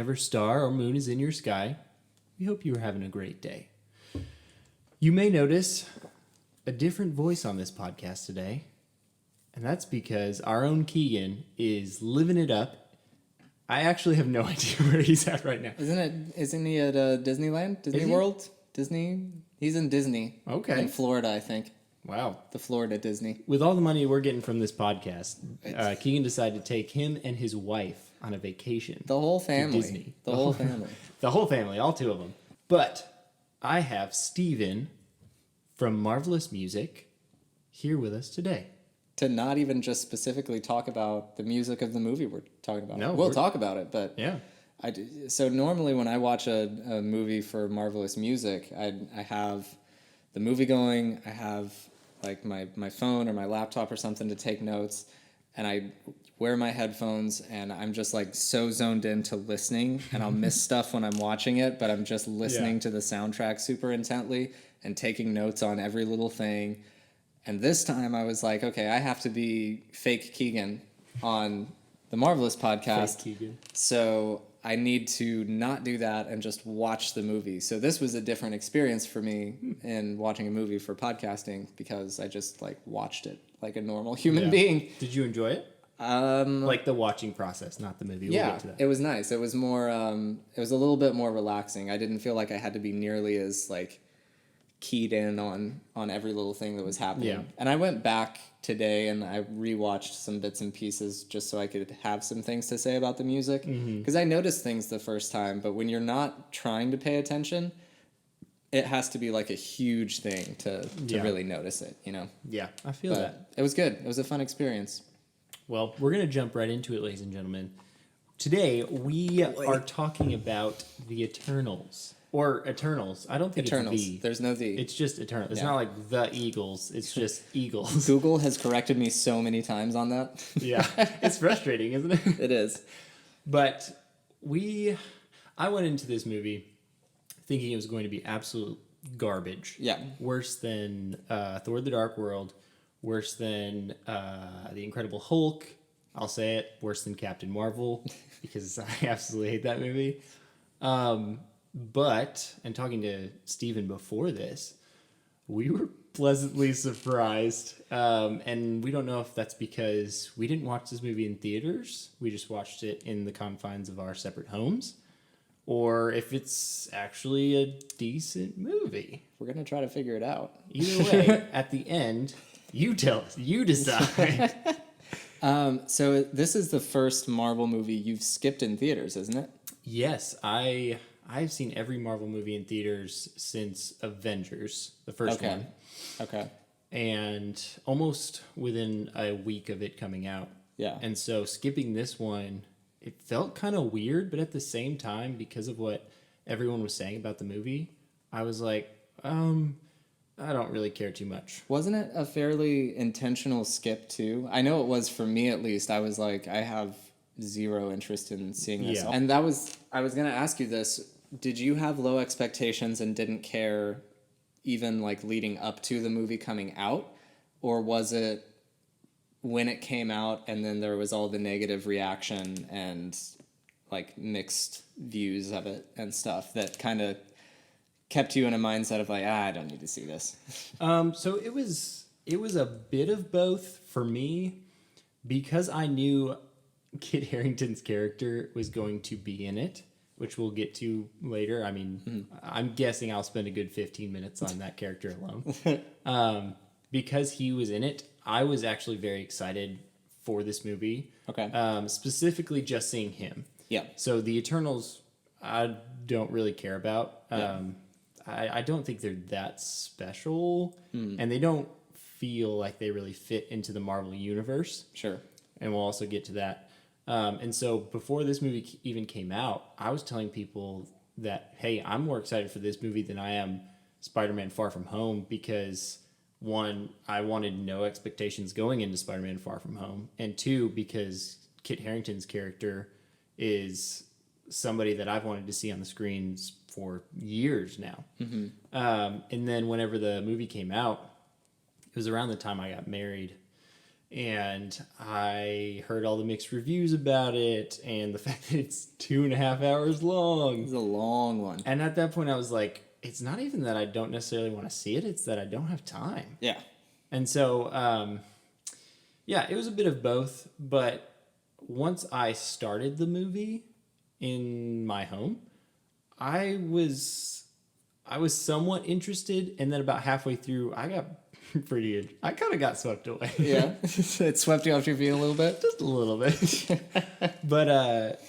whatever star or moon is in your sky, we hope you are having a great day. You may notice a different voice on this podcast today, and that's because our own Keegan is living it up. I actually have no idea where he's at right now. Isn't he at Disneyland? Disney World? Disney? He's in Disney. Okay. In Florida, I think. Wow. The Florida Disney. With all the money we're getting from this podcast, Keegan decided to take him and his wife on a vacation. The whole family. Disney. The whole family. The whole family, all two of them. But I have Steven from Marvelous Music here with us today. To not even just specifically talk about the music of the movie we're talking about. No, we'll talk about it, but yeah. So normally when I watch a movie for Marvelous Music, I have the movie going, I have like my phone or my laptop or something to take notes, and I wear my headphones and I'm just like so zoned into listening, and I'll miss stuff when I'm watching it, but I'm just listening to the soundtrack super intently and taking notes on every little thing. And this time I was like, okay, I have to be fake Keegan on the Marvelous podcast. Fake Keegan. So I need to not do that and just watch the movie. So this was a different experience for me in watching a movie for podcasting, because I just like watched it like a normal human being. Did you enjoy it? Like the watching process, not the movie. We'll get to that. It was nice. It was more, it was a little bit more relaxing. I didn't feel like I had to be nearly as like keyed in on every little thing that was happening. Yeah. And I went back today and I rewatched some bits and pieces just so I could have some things to say about the music, because I noticed things the first time, but when you're not trying to pay attention, it has to be like a huge thing to really notice it, you know? Yeah, I feel that. It was good. It was a fun experience. Well, we're going to jump right into it, ladies and gentlemen. Today, we are talking about the Eternals. Or Eternals. I don't think Eternals. it's the. There's no the. It's just Eternal. It's not like the Eagles. It's just Eagles. Google has corrected me so many times on that. Yeah. It's frustrating, isn't it? It is. But I went into this movie thinking it was going to be absolute garbage. Yeah. Worse Worse than Thor: The Dark World. Worse than The Incredible Hulk. I'll say it. Worse than Captain Marvel, because I absolutely hate that movie. But, and talking to Steven before this, we were pleasantly surprised. And we don't know if that's because we didn't watch this movie in theaters. We just watched it in the confines of our separate homes. Or if it's actually a decent movie. We're going to try to figure it out. Either way, at the end, you tell us. You decide. So this is the first Marvel movie you've skipped in theaters, isn't it? Yes, I've seen every Marvel movie in theaters since Avengers, the first one. Okay. And almost within a week of it coming out. Yeah. And so skipping this one, it felt kind of weird, but at the same time, because of what everyone was saying about the movie, I was like, I don't really care too much. Wasn't it a fairly intentional skip too? I know it was for me, at least. I was like, I have zero interest in seeing this. Yeah. And I was going to ask you this. Did you have low expectations and didn't care even like leading up to the movie coming out? Or was it when it came out and then there was all the negative reaction and like mixed views of it and stuff that kind of kept you in a mindset of like, I don't need to see this? So it was a bit of both for me, because I knew Kit Harington's character was going to be in it, which we'll get to later. I mean, I'm guessing I'll spend a good 15 minutes on that character alone. Because he was in it, I was actually very excited for this movie. Okay. Specifically just seeing him. Yeah. So the Eternals, I don't really care about. I don't think they're that special, and they don't feel like they really fit into the Marvel universe. Sure. And we'll also get to that. And so before this movie even came out, I was telling people that, hey, I'm more excited for this movie than I am Spider-Man Far From Home, because one, I wanted no expectations going into Spider-Man Far From Home, and two, because Kit Harington's character is somebody that I've wanted to see on the screens for years now. And then whenever the movie came out, it was around the time I got married, and I heard all the mixed reviews about it, and the fact that it's 2.5 hours long. It's a long one. And at that point, I was like, it's not even that I don't necessarily want to see it; it's that I don't have time. Yeah. And so, yeah, it was a bit of both. But once I started the movie in my home, I was somewhat interested, and then about halfway through, I got I kind of got swept away. Yeah. It swept you off your feet a little bit? Just a little bit. But,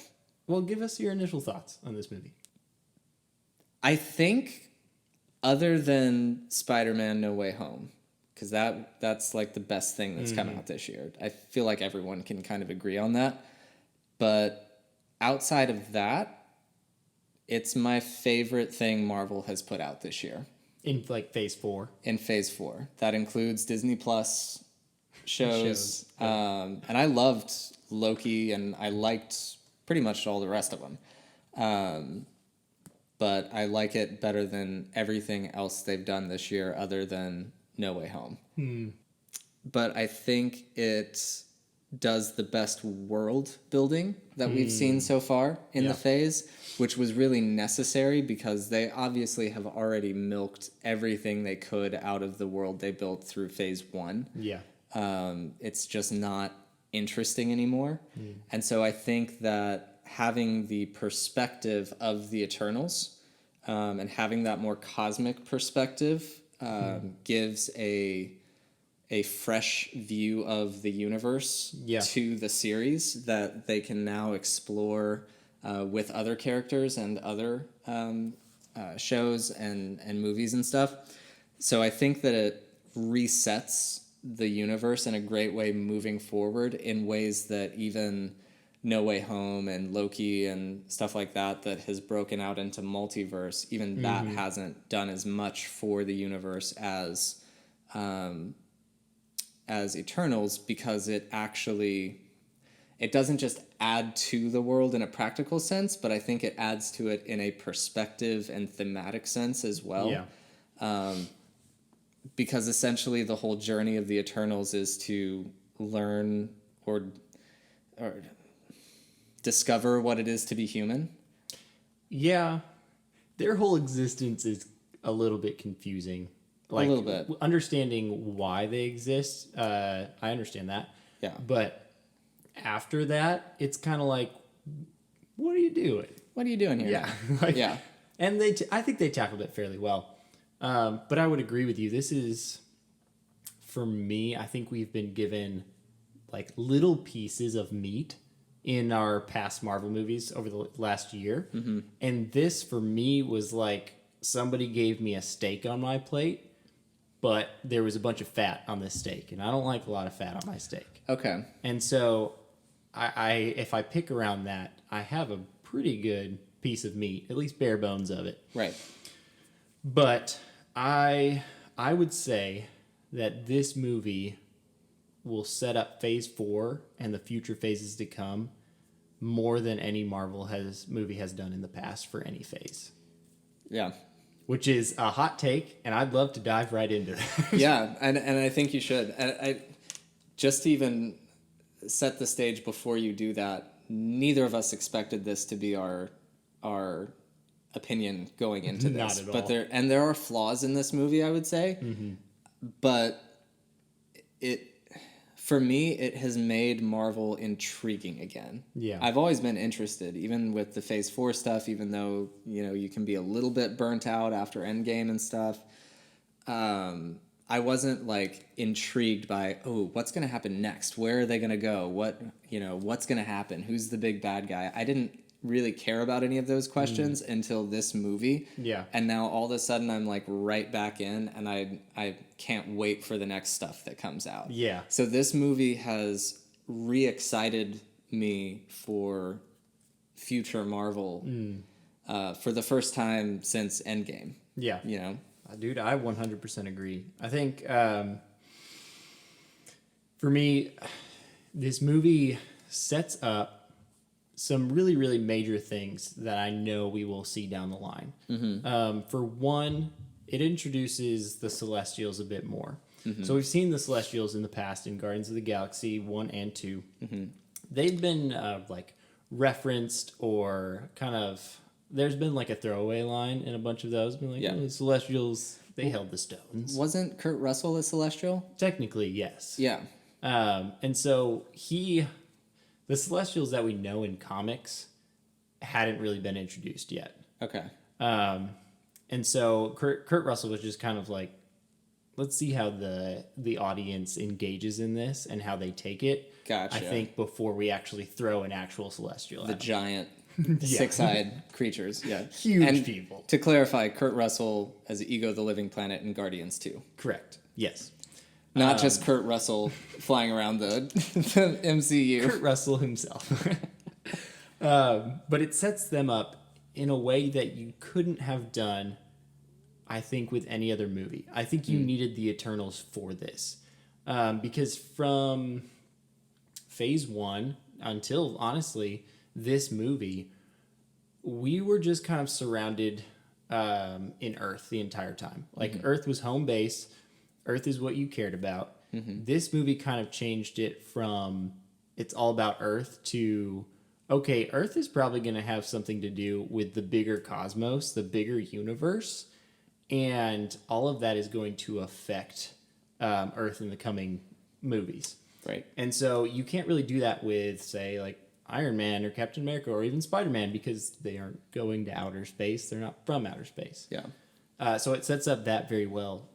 well, give us your initial thoughts on this movie. I think other than Spider-Man No Way Home, because that's like the best thing that's come out this year. I feel like everyone can kind of agree on that. But outside of that, it's my favorite thing Marvel has put out this year. In like Phase 4. In Phase 4. That includes Disney Plus shows. Yeah. And I loved Loki, and I liked pretty much all the rest of them. But I like it better than everything else they've done this year other than No Way Home. But I think it does the best world building that we've seen so far in the phase, which was really necessary because they obviously have already milked everything they could out of the world they built through Phase 1. Yeah. It's just not interesting anymore. And so I think that having the perspective of the Eternals and having that more cosmic perspective gives a fresh view of the universe to the series that they can now explore with other characters and other shows and movies and stuff. So I think that it resets the universe in a great way moving forward in ways that even No Way Home and Loki and stuff like that has broken out into multiverse, even that hasn't done as much for the universe as Eternals, because it doesn't just add to the world in a practical sense, but I think it adds to it in a perspective and thematic sense as well. Yeah. Because essentially the whole journey of the Eternals is to learn or discover what it is to be human. Yeah. Their whole existence is a little bit confusing. Like, a little bit. Understanding why they exist, I understand that. Yeah. But after that, it's kind of like, what are you doing? What are you doing here? Yeah. Yeah. And I think they tackled it fairly well. But I would agree with you. This is, for me, I think we've been given like little pieces of meat in our past Marvel movies over the last year. And this, for me, was like somebody gave me a steak on my plate, but there was a bunch of fat on this steak, and I don't like a lot of fat on my steak. Okay. And so if I pick around that, I have a pretty good piece of meat, at least bare bones of it. Right. But I would say that this movie will set up Phase 4 and the future phases to come more than any Marvel movie has done in the past for any phase. Yeah. Which is a hot take, and I'd love to dive right into that. Yeah, and I think you should. I just to even set the stage before you do that, neither of us expected this to be our opinion going into this. Not at all. But there are flaws in this movie, I would say. But for me, it has made Marvel intriguing again. Yeah. I've always been interested, even with the Phase 4 stuff, even though, you can be a little bit burnt out after Endgame and stuff. I wasn't like intrigued by, what's going to happen next? Where are they going to go? What's going to happen? Who's the big bad guy? I didn't really care about any of those questions until this movie. Yeah. And now all of a sudden I'm like right back in, and I can't wait for the next stuff that comes out. Yeah. So this movie has re-excited me for future Marvel for the first time since Endgame. Yeah. Dude, I 100% agree. I think for me, this movie sets up some really, really major things that I know we will see down the line. For one, it introduces the Celestials a bit more. So we've seen the Celestials in the past in Guardians of the Galaxy 1 and 2. They've been like referenced or kind of, there's been like a throwaway line in a bunch of those. Been like, Yeah. oh, the Celestials, they held the stones. Wasn't Kurt Russell a Celestial? Technically, yes. Yeah. And so the Celestials that we know in comics hadn't really been introduced yet. Okay. And so Kurt Russell was just kind of like, let's see how the audience engages in this and how they take it. Gotcha. I think before we actually throw an actual Celestial The out. giant six-eyed creatures. Yeah. Huge and people. To clarify, Kurt Russell as Ego the Living Planet in Guardians 2. Correct. Yes. Not just Kurt Russell flying around the MCU. Kurt Russell himself. But it sets them up in a way that you couldn't have done, I think, with any other movie. I think you needed the Eternals for this. Because from phase 1 until, honestly, this movie, we were just kind of surrounded in Earth the entire time. Like, Earth was home base. Earth is what you cared about. This movie kind of changed it from it's all about Earth to, okay, Earth is probably going to have something to do with the bigger cosmos, the bigger universe, and all of that is going to affect Earth in the coming movies. Right. And so you can't really do that with, say, like Iron Man or Captain America or even Spider-Man because they aren't going to outer space. They're not from outer space. Yeah. So it sets up that very well.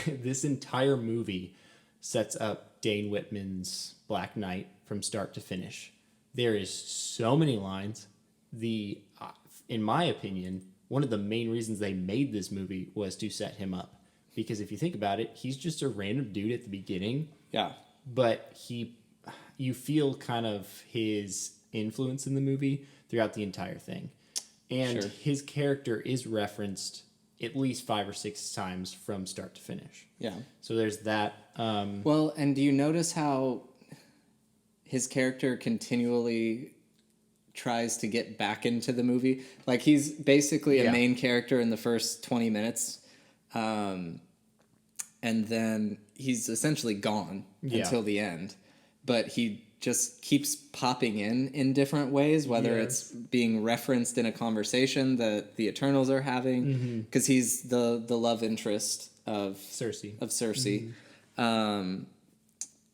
This entire movie sets up Dane Whitman's Black Knight from start to finish. There is so many lines. In my opinion, one of the main reasons they made this movie was to set him up. Because if you think about it, he's just a random dude at the beginning. Yeah. But you feel kind of his influence in the movie throughout the entire thing. And his character is referenced at least 5 or 6 times from start to finish. Yeah. So there's that. Well, and do you notice how his character continually tries to get back into the movie? Like, he's basically a main character in the first 20 minutes. And then he's essentially gone until the end. But he just keeps popping in different ways, whether it's being referenced in a conversation that the Eternals are having, because he's the love interest of Cersei.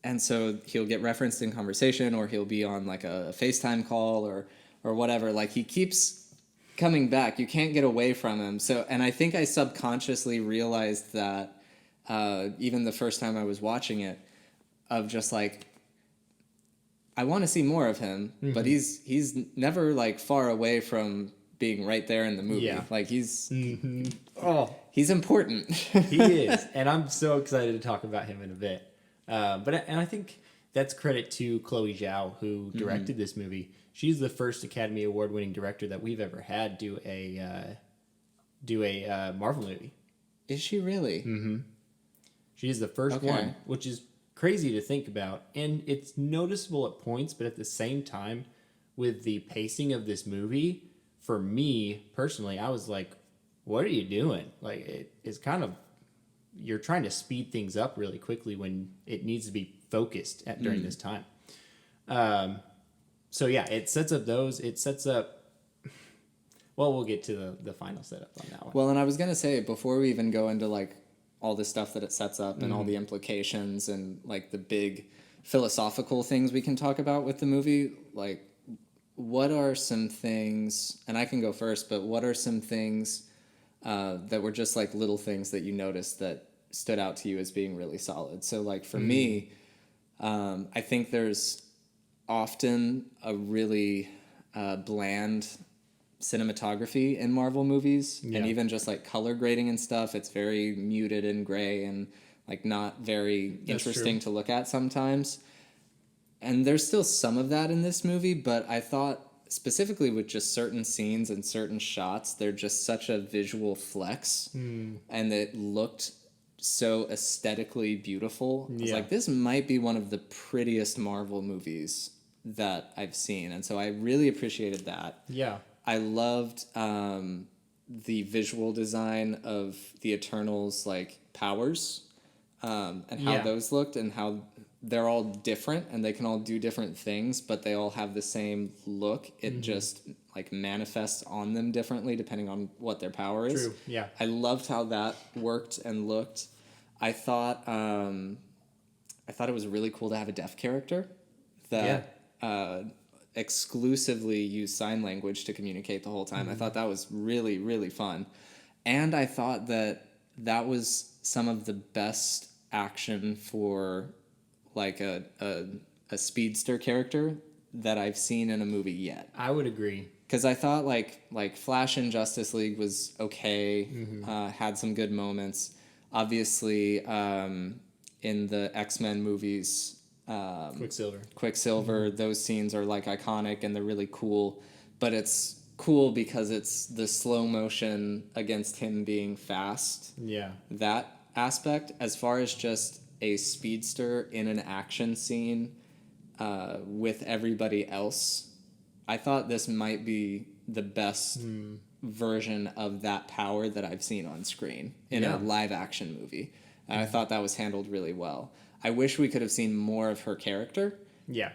And so he'll get referenced in conversation, or he'll be on like a FaceTime call or whatever. Like, he keeps coming back. You can't get away from him. So, and I think I subconsciously realized that even the first time I was watching it, of just like, I want to see more of him, but he's never like far away from being right there in the movie. Yeah. Like, he's he's important. He is, and I'm so excited to talk about him in a bit. And I think that's credit to Chloe Zhao, who directed this movie. She's the first Academy Award-winning director that we've ever had do a Marvel movie. Is she really? Mm-hmm. She is the first one, which is crazy to think about, and it's noticeable at points, but at the same time, with the pacing of this movie, for me personally, I was like, what are you doing? Like, it's kind of, you're trying to speed things up really quickly when it needs to be focused during this time. So yeah, it sets up those. It sets up, well, we'll get to the final setup on that one. Well, and I was going to say, before we even go into like all the stuff that it sets up and all the implications and like the big philosophical things we can talk about with the movie, like, what are some things, and I can go first, but what are some things that were just like little things that you noticed that stood out to you as being really solid? So like for me, I think there's often a really bland cinematography in Marvel movies, and even just like color grading and stuff. It's very muted and gray and like not very interesting to look at sometimes. And there's still some of that in this movie, but I thought specifically with just certain scenes and certain shots, they're just such a visual flex, and it looked so aesthetically beautiful. I was like, this might be one of the prettiest Marvel movies that I've seen, and so I really appreciated that. Yeah. I loved the visual design of the Eternals' like powers. and how Yeah. those looked, and how they're all different and they can all do different things, but they all have the same look. It just like manifests on them differently depending on what their power is. True, yeah. I loved how that worked and looked. I thought it was really cool to have a deaf character that exclusively used sign language to communicate the whole time. I thought that was really, really fun. And I thought that was some of the best action for like a speedster character that I've seen in a movie yet. I would agree. Because I thought like Flash in Justice League was okay, had some good moments. Obviously, in the X-Men movies, Quicksilver, those scenes are like iconic and they're really cool. But it's cool because it's the slow motion against him being fast. Yeah. That aspect, as far as just a speedster in an action scene with everybody else, I thought this might be the best version of that power that I've seen on screen in a live action movie. And I thought that was handled really well. I wish we could have seen more of her character. Yeah.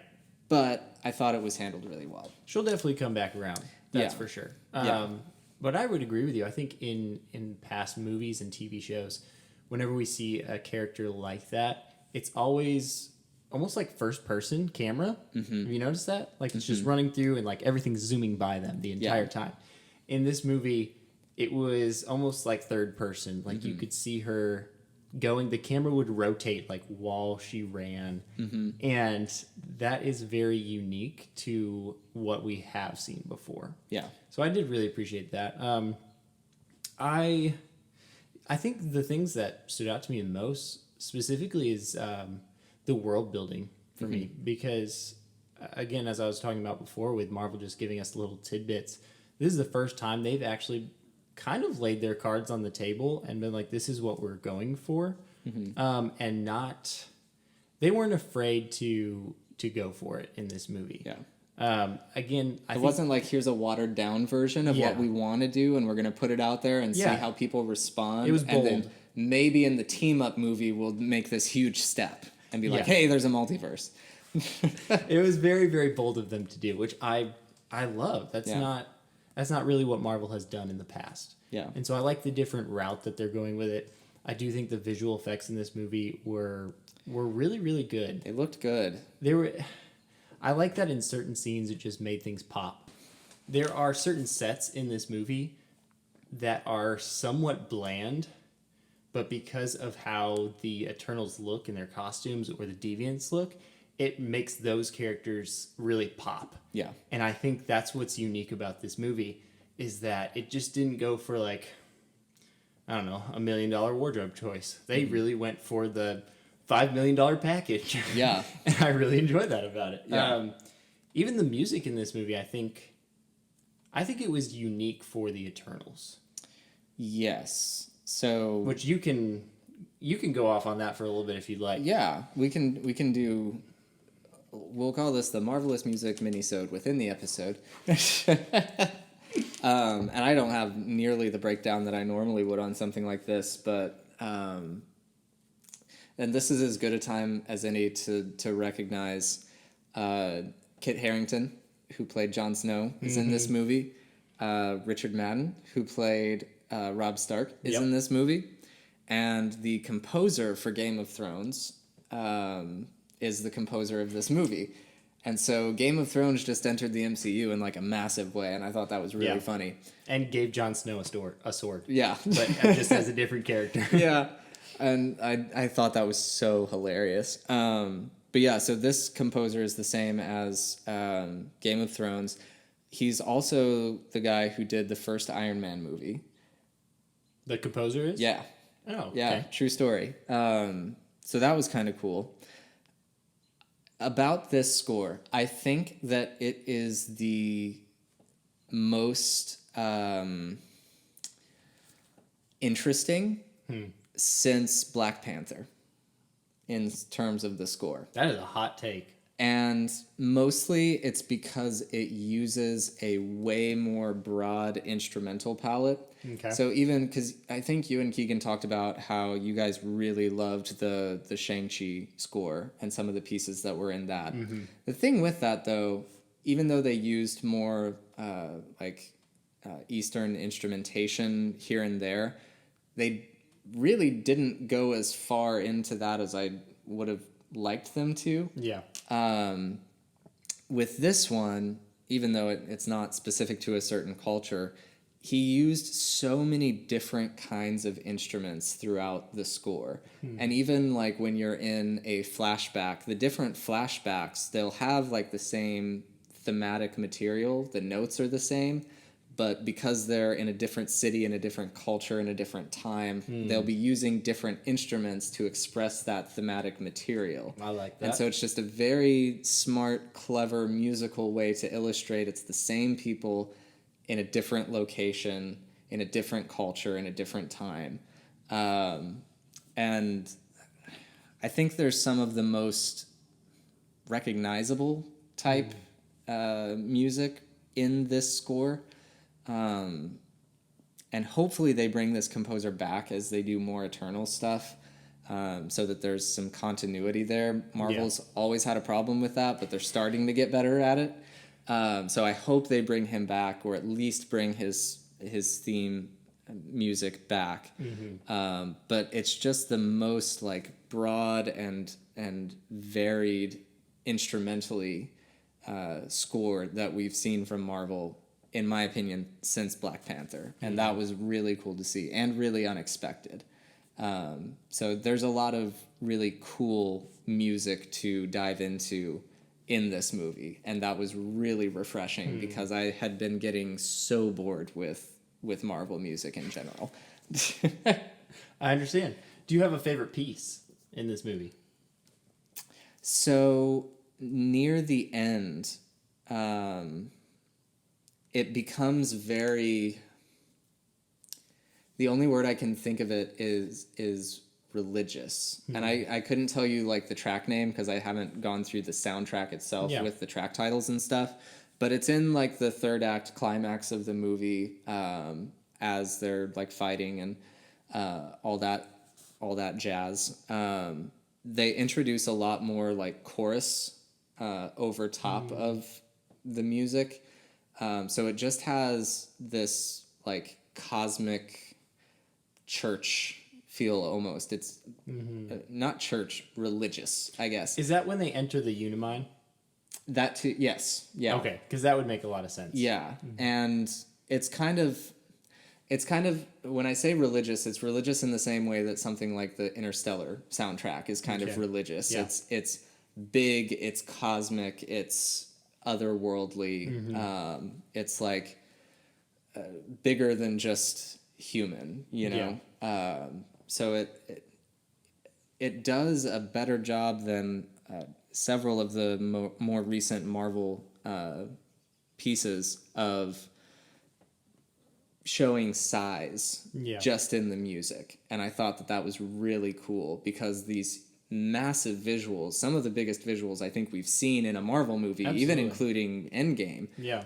But I thought it was handled really well. She'll definitely come back around. That's for sure. But I would agree with you. I think in past movies and TV shows, whenever we see a character like that, it's always almost like first person camera. Have you noticed that? Like it's just running through and like everything's zooming by them the entire time. In this movie, it was almost like third person. Like you could see her going, the camera would rotate like while she ran. And that is very unique to what we have seen before. Yeah. So I did really appreciate that. I think the things that stood out to me the most specifically is the world building for me, because again, as I was talking about before with Marvel just giving us little tidbits, this is the first time they've actually kind of laid their cards on the table and been like, this is what we're going for. And not, they weren't afraid to go for it in this movie. Yeah. Again, It wasn't like, here's a watered down version of what we want to do and we're going to put it out there and see how people respond. It was bold. And then maybe in the team up movie, we'll make this huge step and be like, hey, there's a multiverse. It was very, very bold of them to do, which I love. That's not really what Marvel has done in the past. Yeah. And so I like the different route that they're going with it. I do think the visual effects in this movie were really, really good. They looked good. I like that in certain scenes it just made things pop. There are certain sets in this movie that are somewhat bland, but because of how the Eternals look in their costumes or the Deviants look, it makes those characters really pop. Yeah. And I think that's what's unique about this movie, is that it just didn't go for like, I don't know, $1 million wardrobe choice. They really went for the $5 million package. Yeah. And I really enjoyed that about it. Yeah. Even the music in this movie, I think it was unique for the Eternals. Yes. So, Which you can go off on that for a little bit if you'd like. yeah, we can do. We'll call this the Marvelous Music Minisode within the episode. And I don't have nearly the breakdown that I normally would on something like this, but and this is as good a time as any to recognize Kit Harington, who played Jon Snow, is in this movie. Richard Madden, who played Robb Stark, is in this movie. And the composer for Game of Thrones is the composer of this movie. And so Game of Thrones just entered the MCU in like a massive way, and I thought that was really funny. And gave Jon Snow a sword. Yeah. But just as a different character. Yeah. And I thought that was so hilarious. But yeah, so this composer is the same as Game of Thrones. He's also the guy who did the first Iron Man movie. The composer is? Yeah. Oh, okay. Yeah, true story. So that was kind of cool. About this score, I think that it is the most interesting since Black Panther in terms of the score. That is a hot take. And mostly it's because it uses a way more broad instrumental palette. Okay. So even because I think you and Keegan talked about how you guys really loved the Shang-Chi score and some of the pieces that were in that. The thing with that, though, even though they used more Eastern instrumentation here and there, they really didn't go as far into that as I would have liked them to. Yeah. With this one, even though it's not specific to a certain culture, he used so many different kinds of instruments throughout the score. And even like when you're in a flashback, the different flashbacks, they'll have like the same thematic material, the notes are the same, but because they're in a different city, in a different culture, in a different time, they'll be using different instruments to express that thematic material. I like that. And so it's just a very smart, clever musical way to illustrate it's the same people in a different location, in a different culture, in a different time. And I think there's some of the most recognizable type music in this score. And hopefully they bring this composer back as they do more Eternal stuff, so that there's some continuity there. Marvel's always had a problem with that, but they're starting to get better at it. So I hope they bring him back, or at least bring his theme music back. But it's just the most like broad and varied instrumentally score that we've seen from Marvel, in my opinion, since Black Panther. And that was really cool to see and really unexpected. So there's a lot of really cool music to dive into in this movie. And that was really refreshing because I had been getting so bored with Marvel music in general. I understand. Do you have a favorite piece in this movie? So near the end, it becomes very... The only word I can think of it is religious. And I couldn't tell you like the track name because I haven't gone through the soundtrack itself with the track titles and stuff. But it's in like the third act climax of the movie, as they're like fighting and all that jazz. They introduce a lot more like chorus over top of the music. So it just has this like cosmic church feel almost. It's not church, religious, I guess. Is that when they enter the Unimind? That too, yes. Yeah. Okay, because that would make a lot of sense. Yeah. And it's kind of, when I say religious, it's religious in the same way that something like the Interstellar soundtrack is kind of religious. Yeah. It's big, it's cosmic, it's otherworldly. It's like bigger than just human, you know? So it does a better job than several of the more recent Marvel pieces of showing size just in the music. And I thought that was really cool because these massive visuals, some of the biggest visuals I think we've seen in a Marvel movie, even including Endgame. Yeah.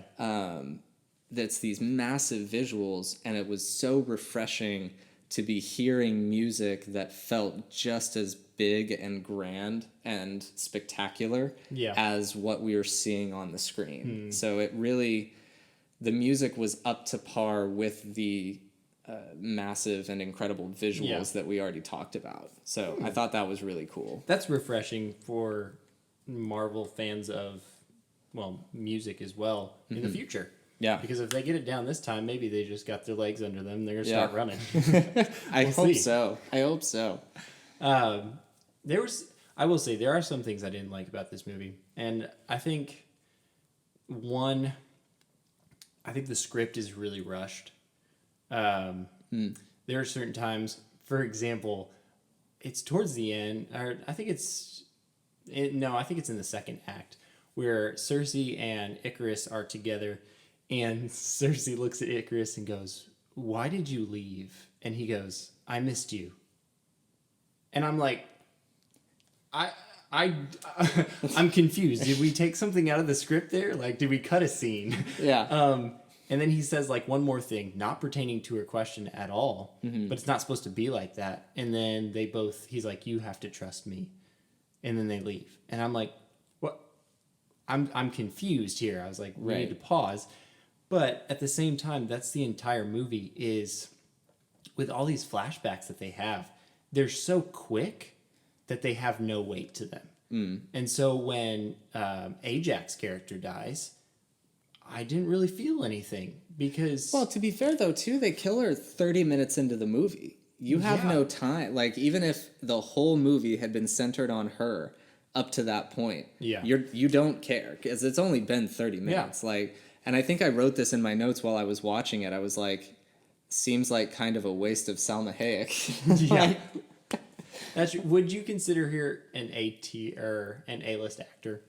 That's these massive visuals, and it was so refreshing to be hearing music that felt just as big and grand and spectacular as what we were seeing on the screen. So it really, the music was up to par with the massive and incredible visuals that we already talked about. So I thought that was really cool. That's refreshing for Marvel fans of, well, music as well in the future. Yeah. Because if they get it down this time, maybe they just got their legs under them. They're going to start running. I hope so. I hope so. I will say, there are some things I didn't like about this movie. And I think, the script is really rushed. There are certain times, for example, it's towards the end, or I think it's in the second act, where Cersei and Icarus are together. And Cersei looks at Icarus and goes, "Why did you leave?" And he goes, "I missed you." And I'm like, I I'm confused. Did we take something out of the script there? Like, did we cut a scene? Yeah. And then he says like one more thing, not pertaining to her question at all, but it's not supposed to be like that. And then he's like, you have to trust me. And then they leave. And I'm like, what? I'm confused here. I was like, we need to pause. But at the same time, that's the entire movie is with all these flashbacks that they have, they're so quick that they have no weight to them. And so when Ajax's character dies, I didn't really feel anything because... Well, to be fair, though, too, they kill her 30 minutes into the movie. You have no time. Like, even if the whole movie had been centered on her up to that point, you don't care because it's only been 30 minutes. Like, and I think I wrote this in my notes while I was watching it. I was like, seems like kind of a waste of Salma Hayek. Would you consider her an an A-list actor?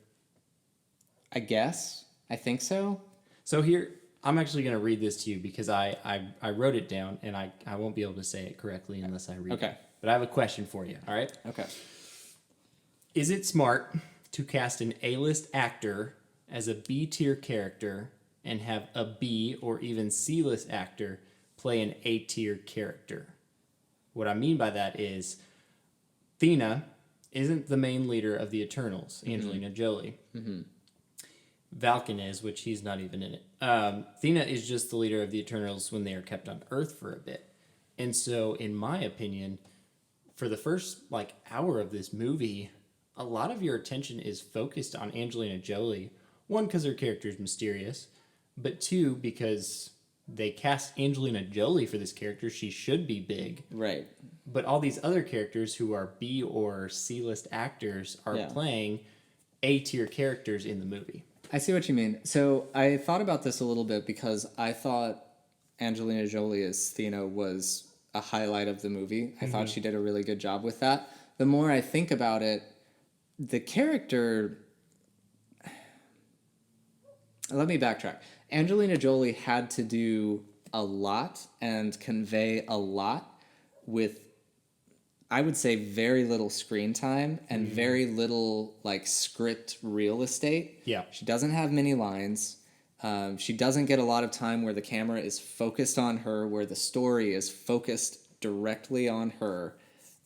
I guess. I think so. So here, I'm actually going to read this to you because I wrote it down and I won't be able to say it correctly unless I read it. But I have a question for you, all right? Okay. Is it smart to cast an A-list actor as a B-tier character and have a B or even C-list actor play an A-tier character? What I mean by that is Thena isn't the main leader of the Eternals, Angelina Jolie. Vulcan is, which he's not even in it. Thena is just the leader of the Eternals when they are kept on Earth for a bit. And so, in my opinion, for the first hour of this movie, a lot of your attention is focused on Angelina Jolie. One, because her character is mysterious, but two, because they cast Angelina Jolie for this character. She should be big. Right. But all these other characters who are B or C-list actors are playing A-tier characters in the movie. I see what you mean. So I thought about this a little bit because I thought Angelina Jolie as Thena was a highlight of the movie. I thought she did a really good job with that. The more I think about it, the character... Let me backtrack. Angelina Jolie had to do a lot and convey a lot with, I would say, very little screen time and very little script real estate. Yeah. She doesn't have many lines. She doesn't get a lot of time where the camera is focused on her, where the story is focused directly on her.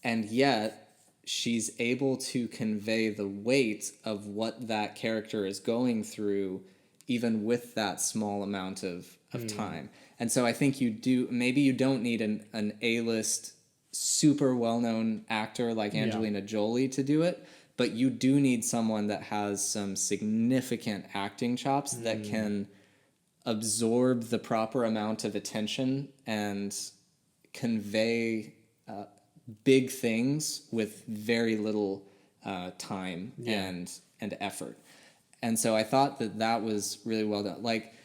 And yet she's able to convey the weight of what that character is going through even with that small amount of time. And so I think maybe you don't need an A-list super well-known actor like Angelina Jolie to do it, but you do need someone that has some significant acting chops that can absorb the proper amount of attention and convey big things with very little time and effort. And so I thought that was really well done. Like,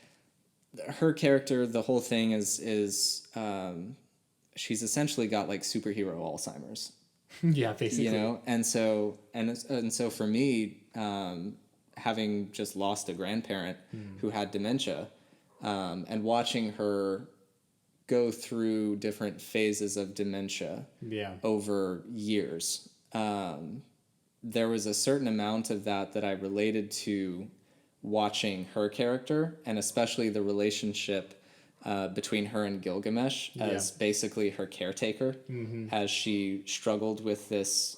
her character, the whole thing is she's essentially got superhero Alzheimer's. Yeah, basically. And so for me, having just lost a grandparent who had dementia, and watching her go through different phases of dementia over years, there was a certain amount of that I related to watching her character, and especially the relationship between her and Gilgamesh as basically her caretaker as she struggled with this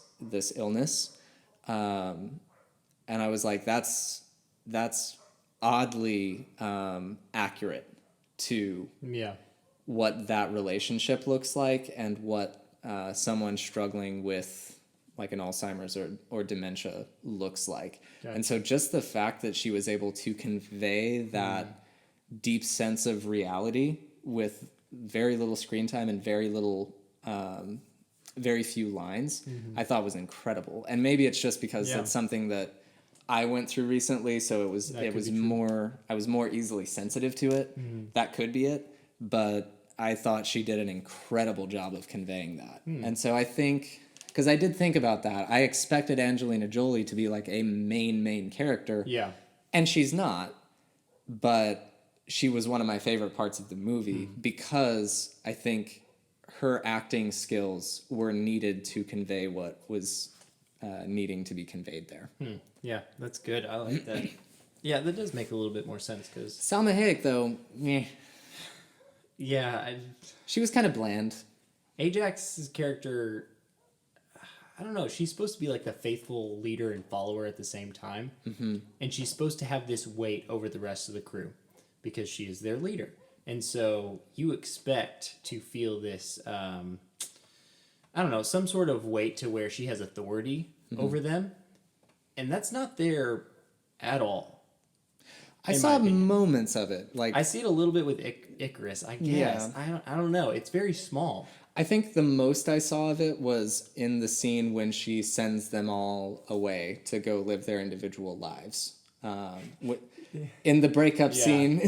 illness. And I was like, that's oddly accurate to what that relationship looks like and what someone struggling with an Alzheimer's or dementia looks like. Gotcha. And so just the fact that she was able to convey that deep sense of reality with very little screen time and very few lines, I thought was incredible. And maybe it's just because it's something that I went through recently, so I was more easily sensitive to it. That could be it, but I thought she did an incredible job of conveying that. And so I think, because I did think about that, I expected Angelina Jolie to be a main character. Yeah. And she's not, but she was one of my favorite parts of the movie because I think her acting skills were needed to convey what was needing to be conveyed there. Yeah, that's good. I like that. Yeah, that does make a little bit more sense because Salma Hayek, though, yeah, she was kind of bland. Ajax's character, I don't know. She's supposed to be like the faithful leader and follower at the same time, and she's supposed to have this weight over the rest of the crew because she is their leader. And so you expect to feel this, I don't know, some sort of weight to where she has authority over them, and that's not there at all. I saw moments of it. Like I see it a little bit with Icarus, I guess. Yeah. I don't know. It's very small. I think the most I saw of it was in the scene when she sends them all away to go live their individual lives. In the breakup scene,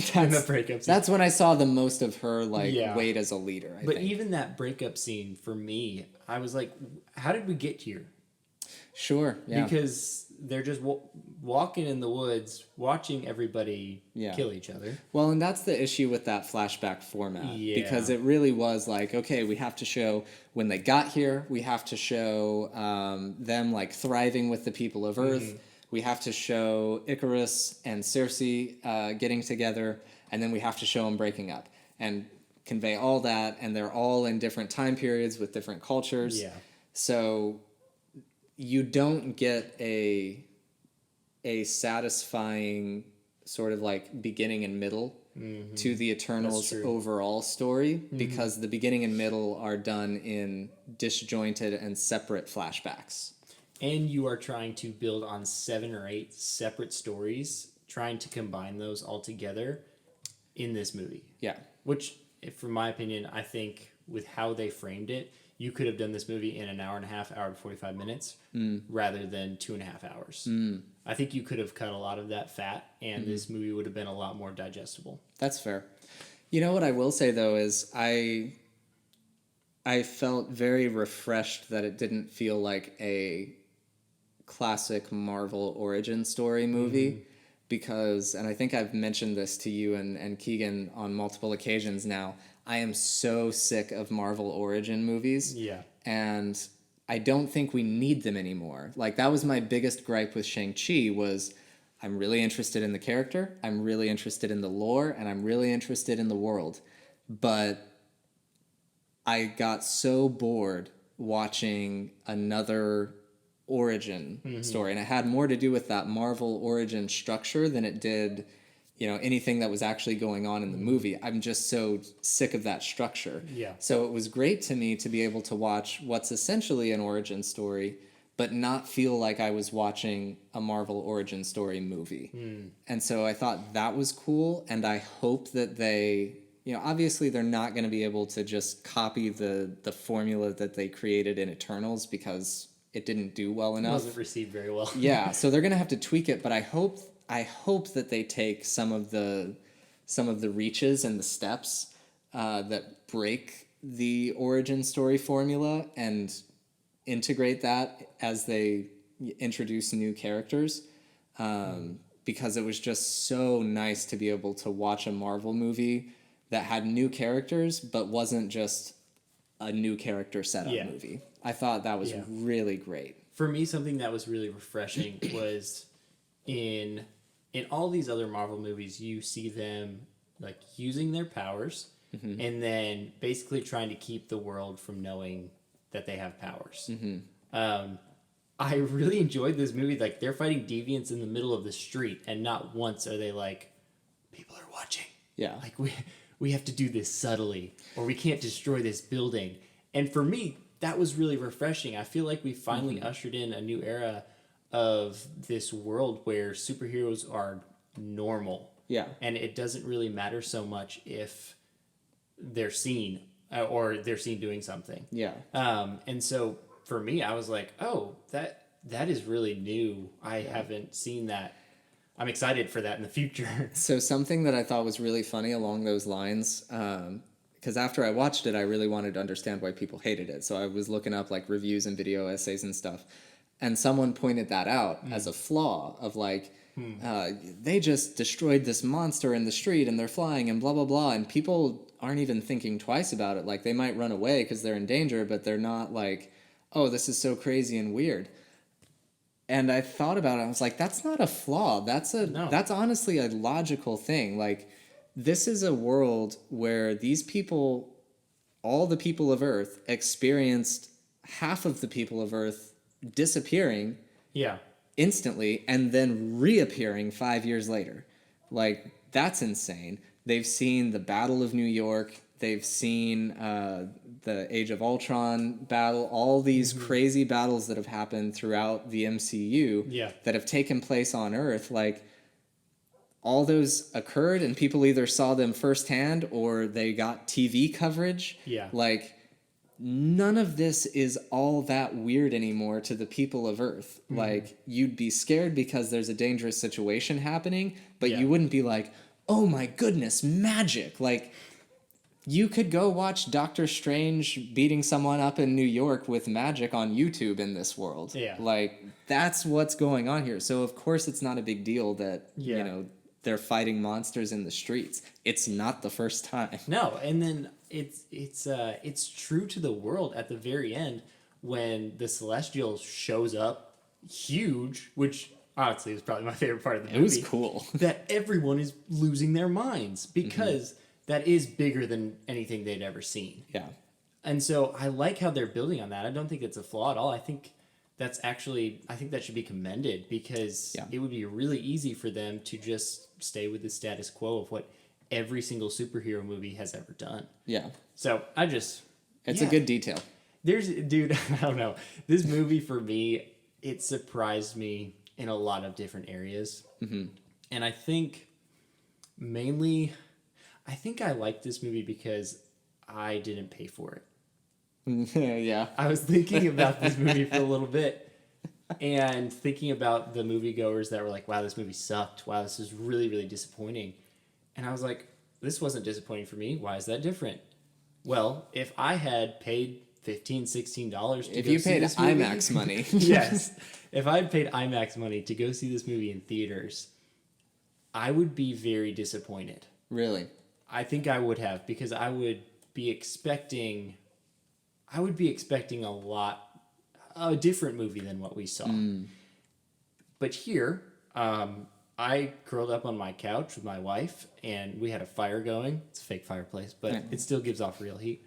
that's when I saw the most of her weight as a leader. I think. Even that breakup scene for me, I was like, how did we get here? Sure, yeah. Because they're just walking in the woods, watching everybody kill each other. Well, and that's the issue with that flashback format. Yeah. Because it really was like, okay, we have to show when they got here. We have to show them like thriving with the people of Earth. We have to show Icarus and Circe getting together. And then we have to show them breaking up. And convey all that. And they're all in different time periods with different cultures. Yeah. So you don't get a satisfying sort of like beginning and middle to the Eternals overall story because the beginning and middle are done in disjointed and separate flashbacks. And you are trying to build on 7 or 8 separate stories, trying to combine those all together in this movie. Yeah. Which, from my opinion, I think with how they framed it, you could have done this movie in an hour and a half, hour and 45 minutes, rather than 2.5 hours. I think you could have cut a lot of that fat, and this movie would have been a lot more digestible. That's fair. You know what I will say, though, is I felt very refreshed that it didn't feel like a classic Marvel origin story movie. Because, and I think I've mentioned this to you and Keegan on multiple occasions now, I am so sick of Marvel origin movies. Yeah. And I don't think we need them anymore. Like, that was my biggest gripe with Shang-Chi was I'm really interested in the character, I'm really interested in the lore, and I'm really interested in the world. But I got so bored watching another origin story, and it had more to do with that Marvel origin structure than it did, anything that was actually going on in the movie. I'm just so sick of that structure. Yeah. So it was great to me to be able to watch what's essentially an origin story, but not feel like I was watching a Marvel origin story movie. And so I thought that was cool, and I hope that they, obviously they're not going to be able to just copy the formula that they created in Eternals because it didn't do well enough. It wasn't received very well. Yeah, so they're going to have to tweak it, but I hope that they take some of the reaches and the steps that break the origin story formula and integrate that as they introduce new characters. Because it was just so nice to be able to watch a Marvel movie that had new characters but wasn't just a new character setup movie. I thought that was really great. For me, something that was really refreshing was in all these other Marvel movies, you see them like using their powers and then basically trying to keep the world from knowing that they have powers. I really enjoyed this movie. Like, they're fighting deviants in the middle of the street, and not once are they like, people are watching. Yeah. Like, we have to do this subtly, or we can't destroy this building. And for me, that was really refreshing. I feel like we finally ushered in a new era of this world where superheroes are normal. Yeah. And it doesn't really matter so much if they're seen or they're seen doing something. Yeah. And so for me, I was like, oh, that is really new. I haven't seen that. I'm excited for that in the future. So something that I thought was really funny along those lines, because after I watched it, I really wanted to understand why people hated it. So I was looking up like reviews and video essays and stuff. And someone pointed that out as a flaw of like, they just destroyed this monster in the street and they're flying and blah, blah, blah. And people aren't even thinking twice about it. Like, they might run away because they're in danger, but they're not like, oh, this is so crazy and weird. And I thought about it. I was like, that's not a flaw. That's No. that's honestly a logical thing. Like, this is a world where these people, all the people of Earth, experienced half of the people of Earth disappearing Yeah. instantly and then reappearing 5 years later. Like, that's insane. They've seen the Battle of New York. They've seen the Age of Ultron battle. All these crazy battles that have happened throughout the MCU Yeah. that have taken place on Earth. Like, all those occurred and people either saw them firsthand or they got TV coverage. Yeah. Like, none of this is all that weird anymore to the people of Earth. Like, you'd be scared because there's a dangerous situation happening, but Yeah. you wouldn't be like, oh my goodness, magic. Like, you could go watch Doctor Strange beating someone up in New York with magic on YouTube in this world. Yeah. Like, that's what's going on here. So, of course, it's not a big deal that, Yeah. you know, they're fighting monsters in the streets. It's not the first time. No, and then it's true to the world at the very end when the Celestial shows up huge, which honestly is probably my favorite part of the movie. It was cool. That everyone is losing their minds because that is bigger than anything they'd ever seen. Yeah. And so I like how they're building on that. I don't think it's a flaw at all. I think that should be commended because Yeah. it would be really easy for them to just stay with the status quo of what every single superhero movie has ever done. Yeah. So It's a good detail. dude, I don't know. This movie for me, it surprised me in a lot of different areas. And I think mainly, I liked this movie because I didn't pay for it. Yeah. I was thinking about this movie for a little bit and thinking about the moviegoers that were like, wow, this movie sucked. Wow, this is really, really disappointing. And I was like, this wasn't disappointing for me. Why is that different? Well, if I had paid $15, $16 to If go you see paid this movie, IMAX money. yes. If I had paid IMAX money to go see this movie in theaters, I would be very disappointed. Really? I think I would have because I would be expecting a different movie than what we saw. But here, I curled up on my couch with my wife and we had a fire going. It's a fake fireplace, but it still gives off real heat.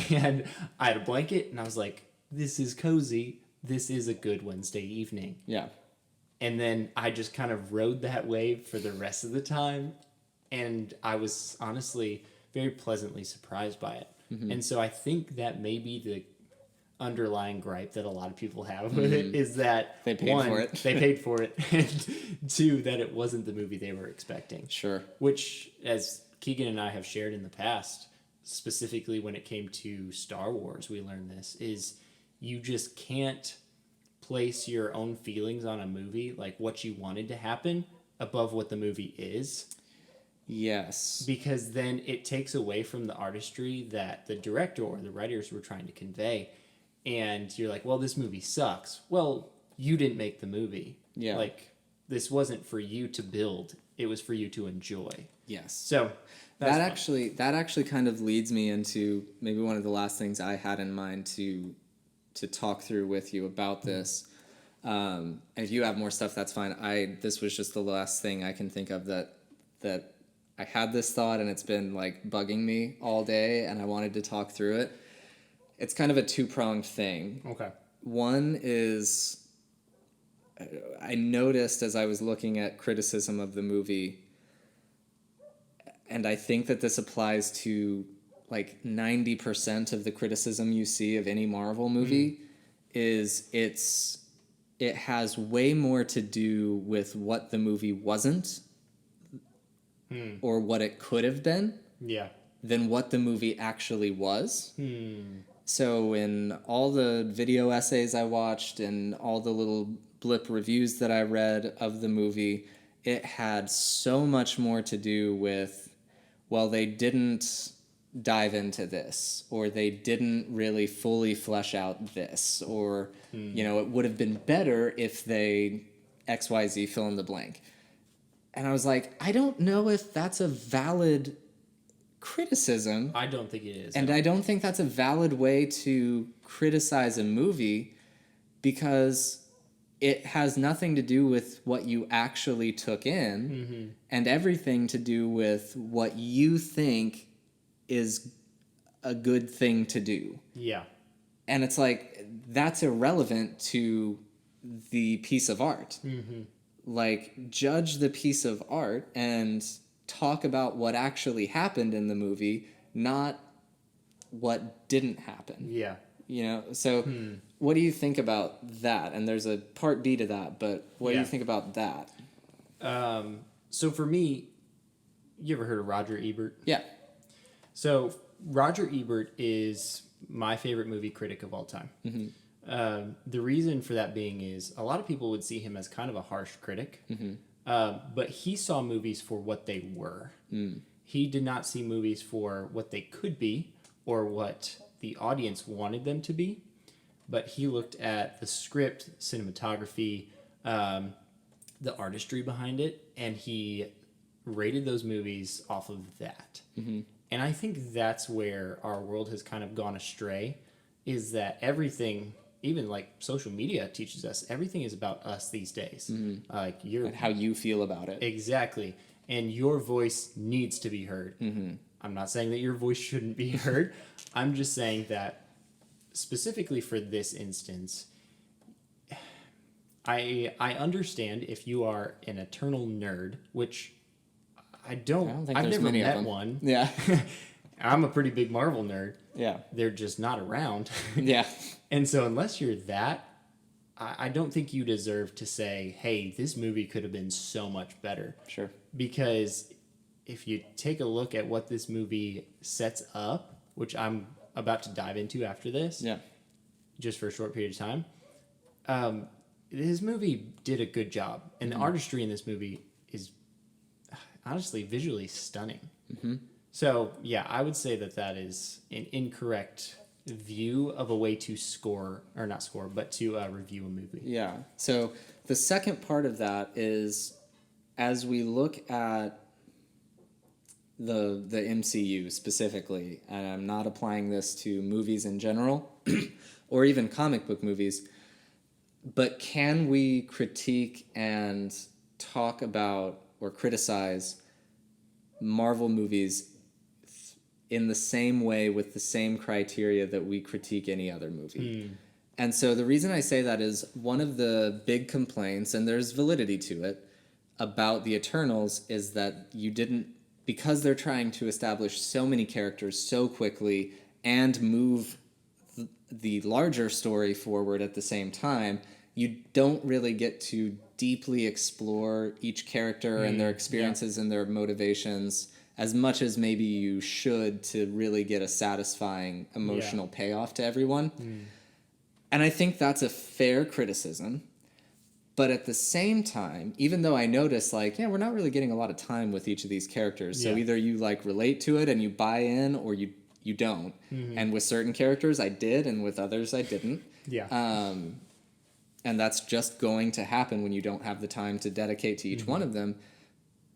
And I had a blanket and I was like, this is cozy. This is a good Wednesday evening. Yeah. And then I just kind of rode that wave for the rest of the time. And I was honestly very pleasantly surprised by it. And so I think that may be the underlying gripe that a lot of people have with it is that They paid for it. they paid for it, and two, that it wasn't the movie they were expecting. Sure. Which, as Keegan and I have shared in the past, specifically when it came to Star Wars, we learned this, is you just can't place your own feelings on a movie, like what you wanted to happen, above what the movie is. Yes. Because then it takes away from the artistry that the director or the writers were trying to convey. And you're like, well, this movie sucks. Well, you didn't make the movie. Yeah. Like, this wasn't for you to build. It was for you to enjoy. Yes. So That actually kind of leads me into maybe one of the last things I had in mind to talk through with you about this. If you have more stuff, that's fine. This was just the last thing I can think of that I had this thought and it's been like bugging me all day and I wanted to talk through it. It's kind of a two-pronged thing. Okay. One is I noticed as I was looking at criticism of the movie, and I think that this applies to like 90% of the criticism you see of any Marvel movie, is it has way more to do with what the movie wasn't or what it could have been Yeah. than what the movie actually was. So in all the video essays I watched and all the little blip reviews that I read of the movie, it had so much more to do with, well, they didn't dive into this, or they didn't really fully flesh out this, or, you know, it would have been better if they XYZ fill in the blank. And I was like, I don't know if that's a valid criticism. I don't think it is. And I don't think that's a valid way to criticize a movie, because it has nothing to do with what you actually took in and everything to do with what you think is a good thing to do. Yeah. And it's like, that's irrelevant to the piece of art. Like, judge the piece of art and talk about what actually happened in the movie, not what didn't happen. Yeah. You know, so what do you think about that? And there's a part B to that, but what do you think about that? So for me, you ever heard of Roger Ebert? Yeah. So Roger Ebert is my favorite movie critic of all time. The reason for that being is a lot of people would see him as kind of a harsh critic, but he saw movies for what they were. He did not see movies for what they could be or what the audience wanted them to be, but he looked at the script, cinematography, the artistry behind it, and he rated those movies off of that. And I think that's where our world has kind of gone astray, is that everything, even like social media teaches us, everything is about us these days. Like And how you feel about it. Exactly. And your voice needs to be heard. I'm not saying that your voice shouldn't be heard. I'm just saying that specifically for this instance, I understand if you are an eternal nerd, which I don't think I've there's never many met of them. One. Yeah. I'm a pretty big Marvel nerd. Yeah. They're just not around. Yeah. And so unless you're that, I don't think you deserve to say, hey, this movie could have been so much better. Sure. Because if you take a look at what this movie sets up, which I'm about to dive into after this, just for a short period of time, this movie did a good job. And the artistry in this movie is honestly visually stunning. So, yeah, I would say that that is an incorrect view of a way to score, or not score, but to review a movie. Yeah. So the second part of that is, as we look at the MCU specifically, and I'm not applying this to movies in general, or even comic book movies, but can we critique and talk about or criticize Marvel movies in the same way with the same criteria that we critique any other movie? And so the reason I say that is one of the big complaints, and there's validity to it, about the Eternals is that you didn't, because they're trying to establish so many characters so quickly and move the larger story forward at the same time, you don't really get to deeply explore each character and their experiences and their motivations as much as maybe you should to really get a satisfying emotional payoff to everyone. And I think that's a fair criticism. But at the same time, even though I notice, like, we're not really getting a lot of time with each of these characters. So either you, like, relate to it and you buy in, or you don't. And with certain characters, I did, and with others, I didn't. And that's just going to happen when you don't have the time to dedicate to each one of them.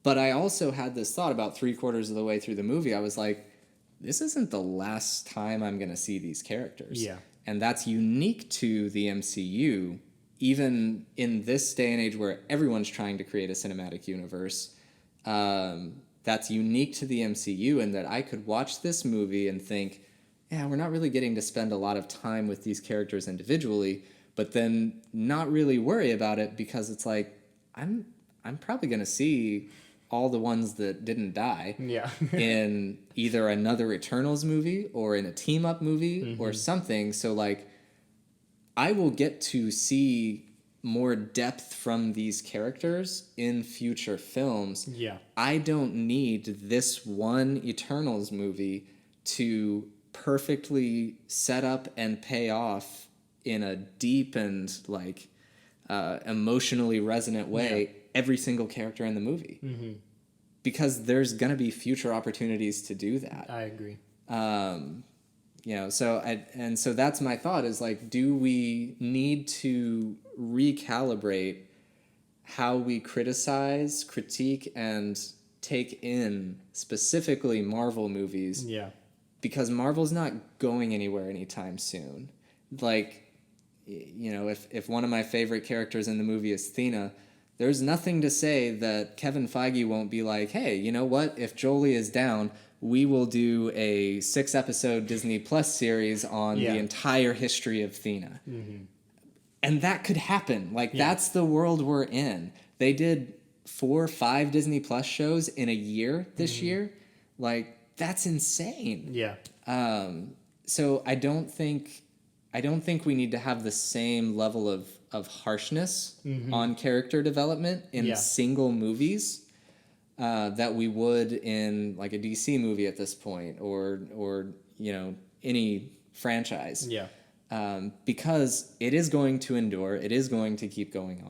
But I also had this thought about 3/4 of the way through the movie. I was like, this isn't the last time I'm going to see these characters. And that's unique to the MCU, even in this day and age where everyone's trying to create a cinematic universe. That's unique to the MCU, in that I could watch this movie and think, we're not really getting to spend a lot of time with these characters individually, but then not really worry about it, because it's like, I'm probably going to see all the ones that didn't die in either another Eternals movie or in a team-up movie or something. So, like, I will get to see more depth from these characters in future films. I don't need this one Eternals movie to perfectly set up and pay off in a deep and, like, emotionally resonant way every single character in the movie. Because there's going to be future opportunities to do that. I agree. So that's my thought, is like, do we need to recalibrate how we criticize, critique, and take in specifically Marvel movies? Because Marvel's not going anywhere anytime soon. Like, you know, if one of my favorite characters in the movie is Thena, there's nothing to say that Kevin Feige won't be like, hey, you know what? If Jolie is down, we will do a 6-episode Disney Plus series on the entire history of Thena. And that could happen. Like, that's the world we're in. They did 4 or 5 Disney Plus shows in a year this year. Like, that's insane. Yeah. So I don't think we need to have the same level of harshness on character development in single movies that we would in like a DC movie at this point, or you know, any franchise. Yeah. Because it is going to endure, it is going to keep going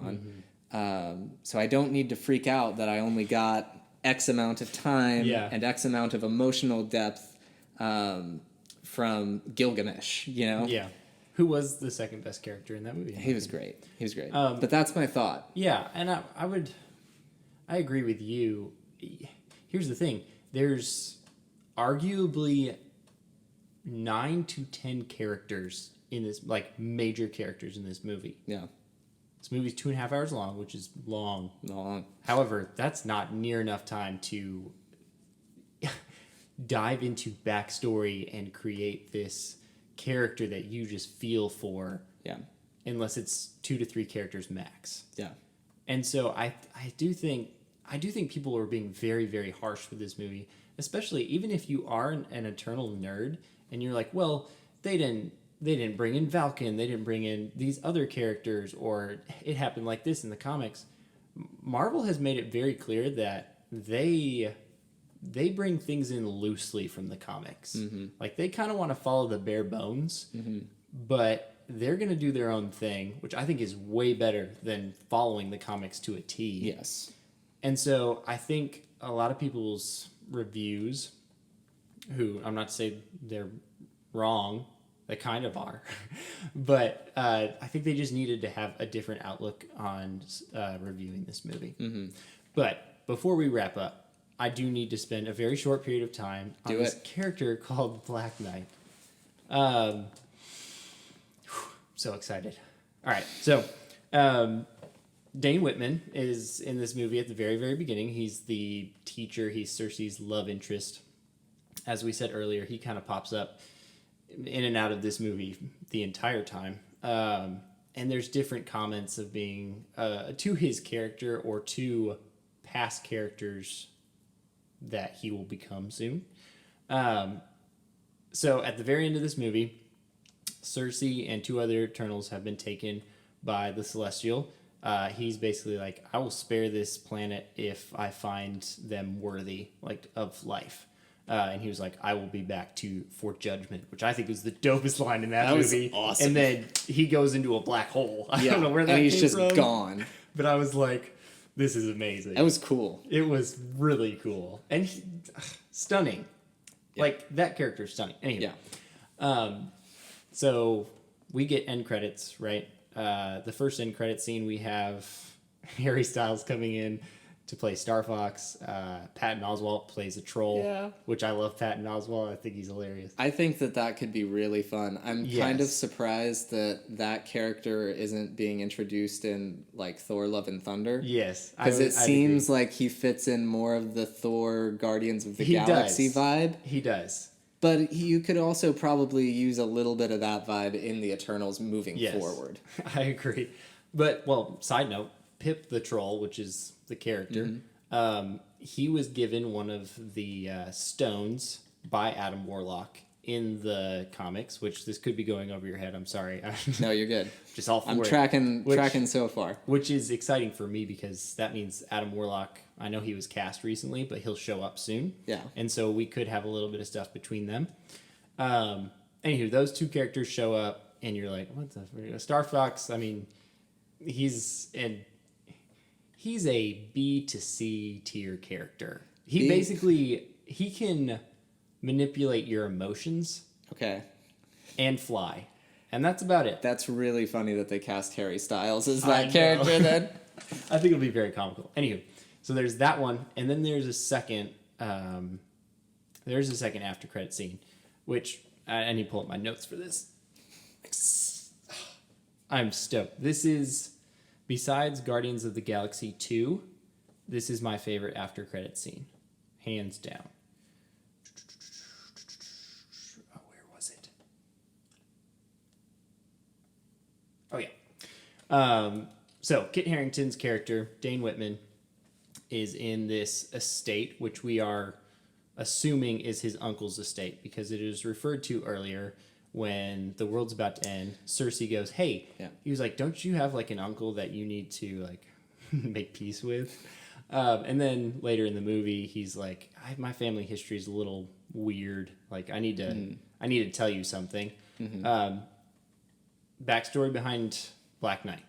on. So I don't need to freak out that I only got X amount of time and X amount of emotional depth from Gilgamesh, you know? Yeah. Who was the second best character in that movie? He was great. But that's my thought. Yeah, and I agree with you. Here's the thing. There's arguably 9 to 10 characters in this, like major characters in this movie. Yeah. This movie's 2.5 hours long, which is long. Long. However, that's not near enough time to dive into backstory and create this character that you just feel for. Yeah. Unless it's 2 to 3 characters max. Yeah. And so I do think people are being very, very harsh with this movie, especially even if you are an eternal nerd and you're like, well, they didn't bring in Valken, they didn't bring in these other characters, or it happened like this in the comics. Marvel has made it very clear that they bring things in loosely from the comics. Like, they kind of want to follow the bare bones, but they're going to do their own thing, which I think is way better than following the comics to a T. Yes. And so I think a lot of people's reviews, who I'm not to say they're wrong, they kind of are, but I think they just needed to have a different outlook on reviewing this movie. But before we wrap up, I do need to spend a very short period of time on this character called Black Knight. So excited. All right, so Dane Whitman is in this movie at the very, very beginning. He's the teacher. He's Cersei's love interest. As we said earlier, he kind of pops up in and out of this movie the entire time. And there's different comments of being to his character or to past characters that he will become soon. So at the very end of this movie, Cersei and 2 other Eternals have been taken by the Celestial. He's basically like, I will spare this planet if I find them worthy, like, of life. And he was like, I will be back for judgment, which I think is the dopest line in that movie. Was awesome. And then he goes into a black hole. I don't know where that came from. And he's just gone. But I was like, this is amazing. That was cool. It was really cool. And stunning. Yeah. Like, that character is stunning. Anyway. Yeah. So we get end credits, right? The first end credit scene, we have Harry Styles coming in to play Star Fox. Patton Oswalt plays a troll, which I love Patton Oswalt. I think he's hilarious. I think that could be really fun. I'm kind of surprised that character isn't being introduced in, like, Thor Love and Thunder. Yes. Because it seems like he fits in more of the Thor Guardians of the Galaxy vibe. He does. But you could also probably use a little bit of that vibe in the Eternals moving forward. I agree. But, well, side note, Pip the Troll, which is the character, he was given one of the stones by Adam Warlock in the comics, which this could be going over your head. I'm sorry. No, you're good. Just all for I'm it. tracking so far. Which is exciting for me because that means Adam Warlock, I know he was cast recently, but he'll show up soon. Yeah. And so we could have a little bit of stuff between them. Anywho, those 2 characters show up, and you're like, what the... Star Fox, I mean, he's a B to C tier character. He basically... He can manipulate your emotions. Okay. And fly. And that's about it. That's really funny that they cast Harry Styles as that character then. I think it'll be very comical. Anywho, so there's that one, and then there's a second after credit scene, which I need to pull up my notes for this. I'm stoked. This is, besides Guardians of the Galaxy 2, this is my favorite after credit scene. Hands down. Oh, where was it? Oh, yeah. So Kit Harington's character, Dane Whitman, is in this estate, which we are assuming is his uncle's estate, because it is referred to earlier when the world's about to end. Cersei goes, hey, he was like, don't you have like an uncle that you need to like make peace with? And then later in the movie, he's like, my family history is a little weird. Like, I need to tell you something. Backstory behind Black Knight.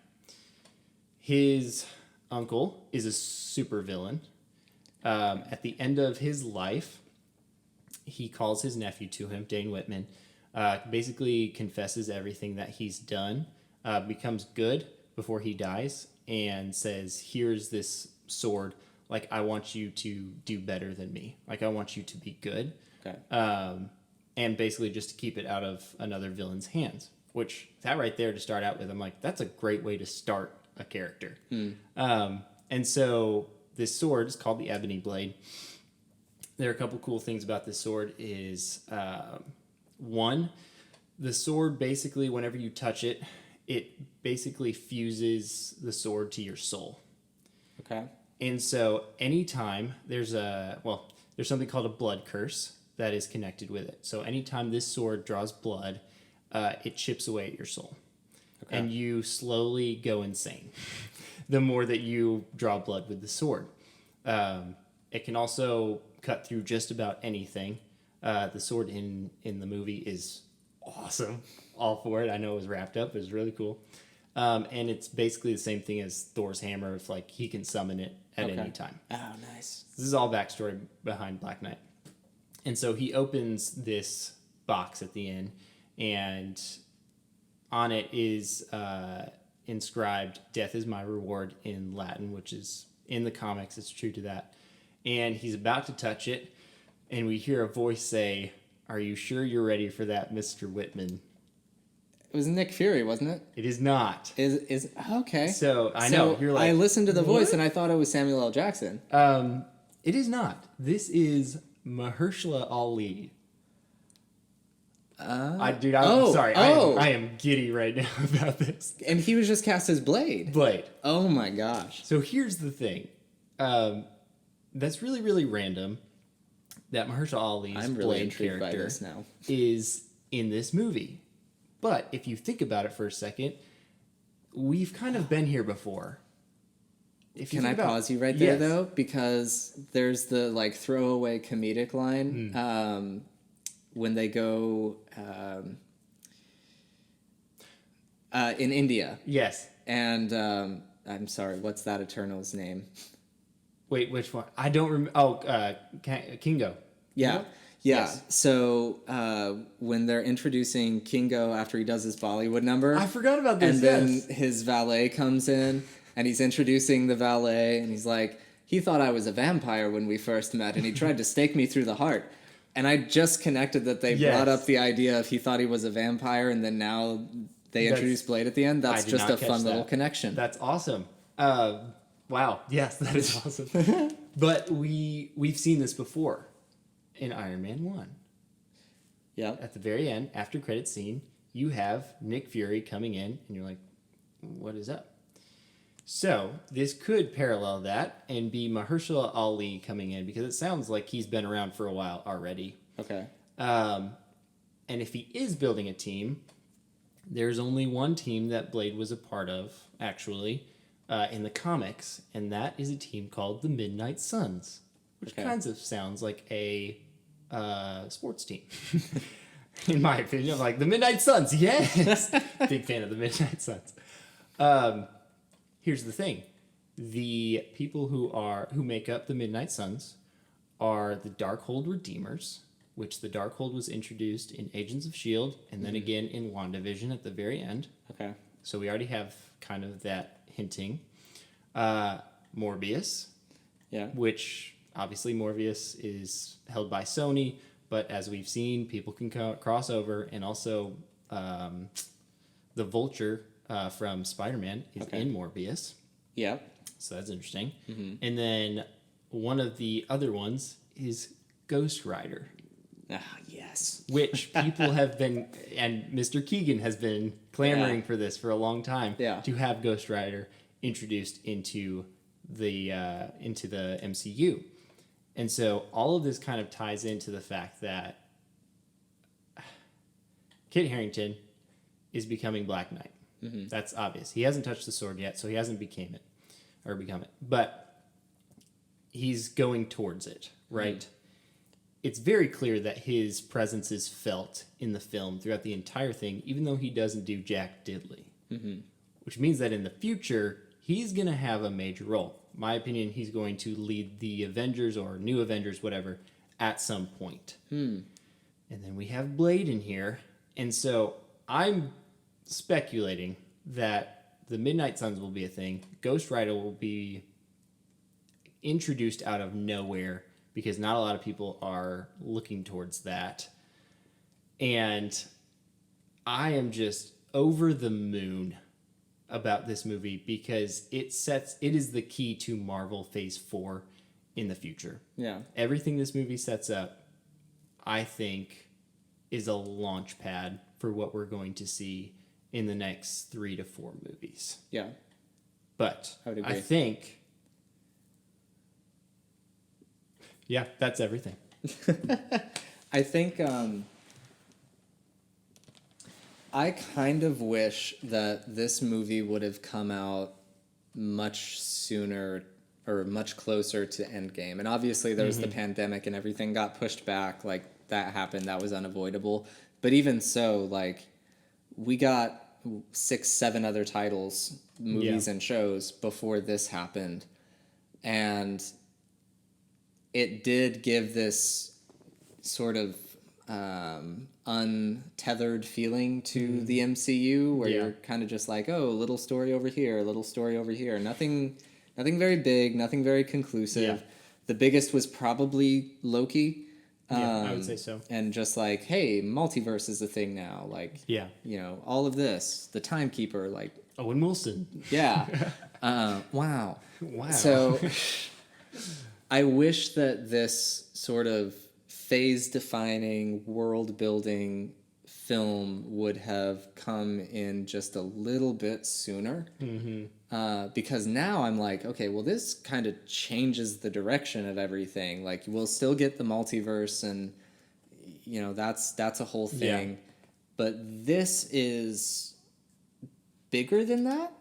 His uncle is a supervillain. At the end of his life, he calls his nephew to him, Dane Whitman, basically confesses everything that he's done, becomes good before he dies, and says, here's this sword. Like, I want you to do better than me. Like, I want you to be good. Okay. And basically just to keep it out of another villain's hands. Which, that right there to start out with, I'm like, that's a great way to start a character. And so this sword is called the Ebony Blade. There are a couple cool things about this sword is, one, the sword basically, whenever you touch it, it basically fuses the sword to your soul. Okay. And so anytime there's something called a blood curse that is connected with it. So anytime this sword draws blood, it chips away at your soul. Okay. And you slowly go insane the more that you draw blood with the sword. It can also cut through just about anything. The sword in the movie is awesome. All for it. I know it was wrapped up. It was really cool. And it's basically the same thing as Thor's hammer. If like he can summon it at any time. Oh, nice. This is all backstory behind Black Knight. And so he opens this box at the end, and on it is inscribed, "Death is my reward" in Latin, which is in the comics. It's true to that. And he's about to touch it, and we hear a voice say, "Are you sure you're ready for that, Mr. Whitman?" It was Nick Fury, wasn't it? It is not. Is okay. So I know you're like, I listened to the voice what? and I thought it was Samuel L. Jackson. It is not. This is Mahershala Ali. I'm sorry. I am giddy right now about this. And he was just cast as Blade. Blade. Oh my gosh. So here's the thing. That's really, really random that Mahershala Ali's I'm really Blade intrigued by character this now. is in this movie. But if you think about it for a second, we've kind of been here before. Can I pause you right there, though? Because there's the like throwaway comedic line when they go in India. Yes. And I'm sorry, what's that Eternal's name? Wait, which one? I don't remember. Oh, Kingo. Yeah. Kingo? Yeah. Yes. So when they're introducing Kingo after he does his Bollywood number. I forgot about this. And then his valet comes in and he's introducing the valet and he's like, he thought I was a vampire when we first met and he tried to stake me through the heart. And I just connected that they brought up the idea of he thought he was a vampire and then now they introduced Blade at the end. That's just a fun little connection. That's awesome. Wow. Yes, that is awesome. But we've seen this before in Iron Man 1. Yeah. At the very end, after credit scene, you have Nick Fury coming in and you're like, what is up? So this could parallel that and be Mahershala Ali coming in because it sounds like he's been around for a while already. Okay. And if he is building a team, there's only one team that Blade was a part of, actually, in the comics, and that is a team called the Midnight Suns, which kinds of sounds like a sports team. In my opinion, I'm like, the Midnight Suns, yes! Big fan of the Midnight Suns. Here's the thing. The people who make up the Midnight Suns are the Darkhold Redeemers, which the Darkhold was introduced in Agents of S.H.I.E.L.D. and then again in WandaVision at the very end. Okay. So we already have kind of that hinting. Morbius. Yeah. Which, obviously, Morbius is held by Sony, but as we've seen, people can cross over, and also the Vulture from Spider-Man is in Morbius. Yep. So that's interesting. And then one of the other ones is Ghost Rider. Ah, yes. Which people have been, and Mr. Keegan has been clamoring for this for a long time, to have Ghost Rider introduced into the MCU. And so all of this kind of ties into the fact that Kit Harington is becoming Black Knight. That's obvious. He hasn't touched the sword yet, so he hasn't become it. But he's going towards it, right? It's very clear that his presence is felt in the film throughout the entire thing, even though he doesn't do Jack Diddley. Which means that in the future, he's going to have a major role. In my opinion, he's going to lead the Avengers or New Avengers, whatever, at some point. And then we have Blade in here. And so I'm speculating that the Midnight Suns will be a thing. Ghost Rider will be introduced out of nowhere because not a lot of people are looking towards that. And I am just over the moon about this movie because it is the key to Marvel Phase 4 in the future. Yeah. Everything this movie sets up, I think, is a launch pad for what we're going to see in the next 3 to 4 movies. Yeah. But I would agree. I think, yeah, that's everything. I think I kind of wish that this movie would have come out much sooner or much closer to Endgame. And obviously there was the pandemic and everything got pushed back. Like, that happened. That was unavoidable. But even so, like, we got 6, 7 other titles, movies and shows before this happened. And it did give this sort of untethered feeling to the MCU where you're kind of just like, oh, a little story over here, a little story over here. Nothing very big, nothing very conclusive. The biggest was probably Loki. I would say so. And just like, hey, multiverse is a thing now. Like, you know, all of this, the Timekeeper, like Owen Wilson. Yeah. Wow. So I wish that this sort of phase-defining, world-building film would have come in just a little bit sooner. Because now I'm like, okay, well, this kind of changes the direction of everything. Like, we'll still get the multiverse, and you know, that's a whole thing. Yeah. But this is bigger than that.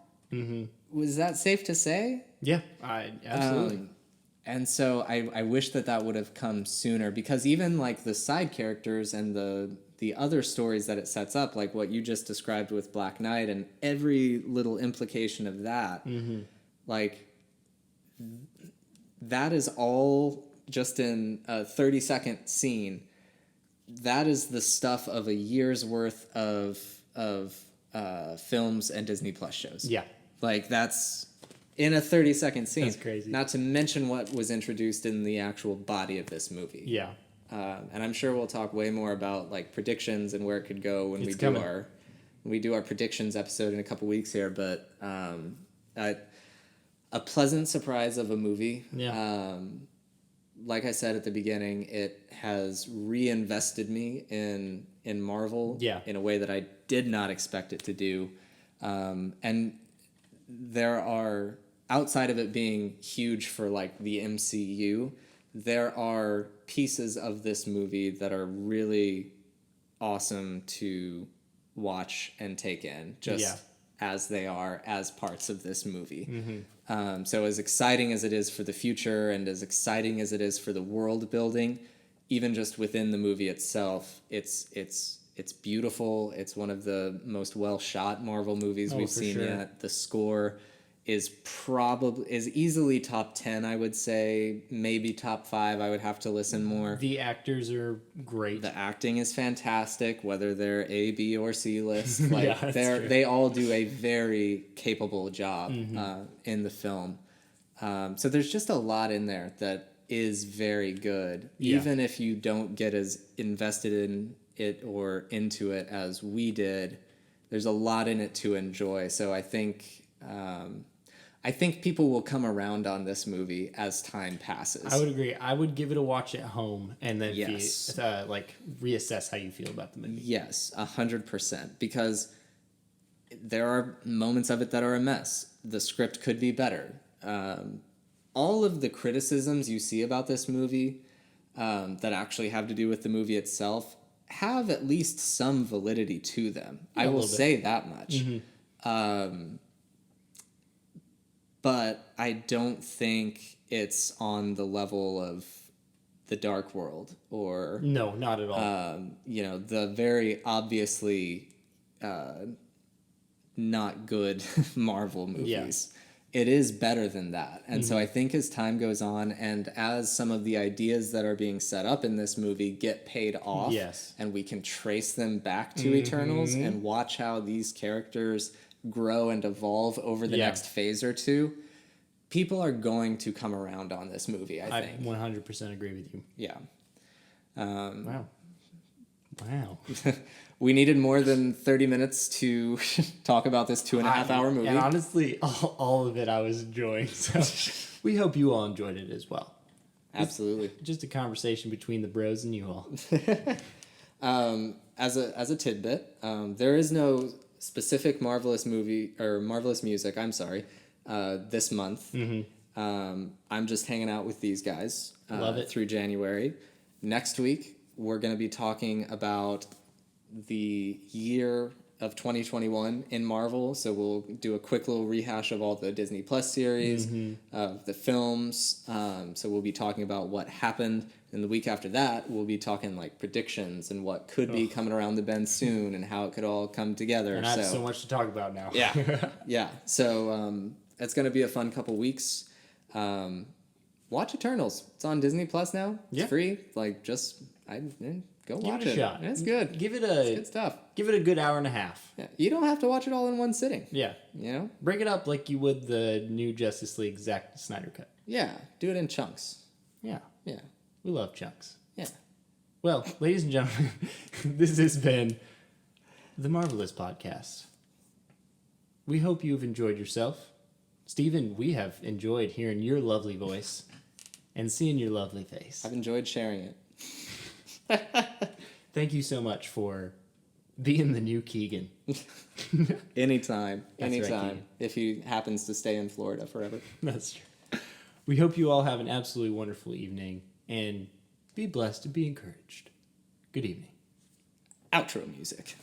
Was that safe to say? Yeah, absolutely. And so I wish that would have come sooner, because even like the side characters and the other stories that it sets up, like what you just described with Black Knight and every little implication of that, like that is all just in a 30-second scene. That is the stuff of a year's worth of films and Disney Plus shows. Yeah. Like, that's in a 30-second scene. That's crazy. Not to mention what was introduced in the actual body of this movie. Yeah. And I'm sure we'll talk way more about like predictions and where it could go when we do our predictions episode in a couple weeks here. But a pleasant surprise of a movie. Yeah. Like I said at the beginning, it has reinvested me in Marvel in a way that I did not expect it to do. And there are, outside of it being huge for like the MCU, there are pieces of this movie that are really awesome to watch and take in, just as they are as parts of this movie. So as exciting as it is for the future and as exciting as it is for the world building, even just within the movie itself, it's beautiful. It's one of the most well shot Marvel movies we've seen yet. The score is easily top 10, I would say, maybe top 5. I would have to listen more. The actors are great. The acting is fantastic, whether they're A, B, or C list. Like they all do a very capable job in the film. So there's just a lot in there that is very good, even if you don't get as invested in it or into it as we did. there's a lot in it to enjoy. So I think people will come around on this movie as time passes. I would agree. I would give it a watch at home and then Yes. reassess how you feel about the movie. Yes, 100%. Because there are moments of it that are a mess. The script could be better. All of the criticisms you see about this movie that actually have to do with the movie itself have at least some validity to them. Yeah, I will a little bit. say that much. But I don't think it's on the level of The Dark World or No, not at all. the very obviously not good Marvel movies. It is better than that. And so I think as time goes on and as some of the ideas that are being set up in this movie get paid off, Yes. and we can trace them back to Eternals and watch how these characters grow and evolve over the next phase or two, people are going to come around on this movie, I think. 100% agree with you. Yeah. Wow. We needed more than 30 minutes to talk about this 2.5 hour movie. And honestly, all of it I was enjoying. So we hope you all enjoyed it as well. Absolutely. Just a conversation between the bros and you all. As a tidbit, there is no specific Marvelous movie or Marvelous music, I'm sorry, this month. I'm just hanging out with these guys Love it. through January. Next week, we're going to be talking about the year of 2021 in Marvel. So we'll do a quick little rehash of all the Disney Plus series, of the films. So we'll be talking about what happened. And the week after that, we'll be talking like predictions and what could be coming around the bend soon and how it could all come together. And I have so much to talk about now. Yeah. Yeah. So it's going to be a fun couple weeks. Watch Eternals. It's on Disney Plus now. It's free. Like, go watch Give it a shot. It's good. It's good stuff. Give it a good hour and a half. Yeah. You don't have to watch it all in one sitting. Yeah. You know? Break it up like you would the new Justice League Zack Snyder cut. Yeah. Do it in chunks. Yeah. Yeah. We love chunks. Yeah. Well, ladies and gentlemen, this has been the Marvelous Podcast. We hope you've enjoyed yourself. Stephen, we have enjoyed hearing your lovely voice and seeing your lovely face. I've enjoyed sharing it. Thank you so much for being the new Keegan. Anytime. That's right, Anytime. Keegan. If he happens to stay in Florida forever. That's true. We hope you all have an absolutely wonderful evening and be blessed and be encouraged. Good evening. Outro music.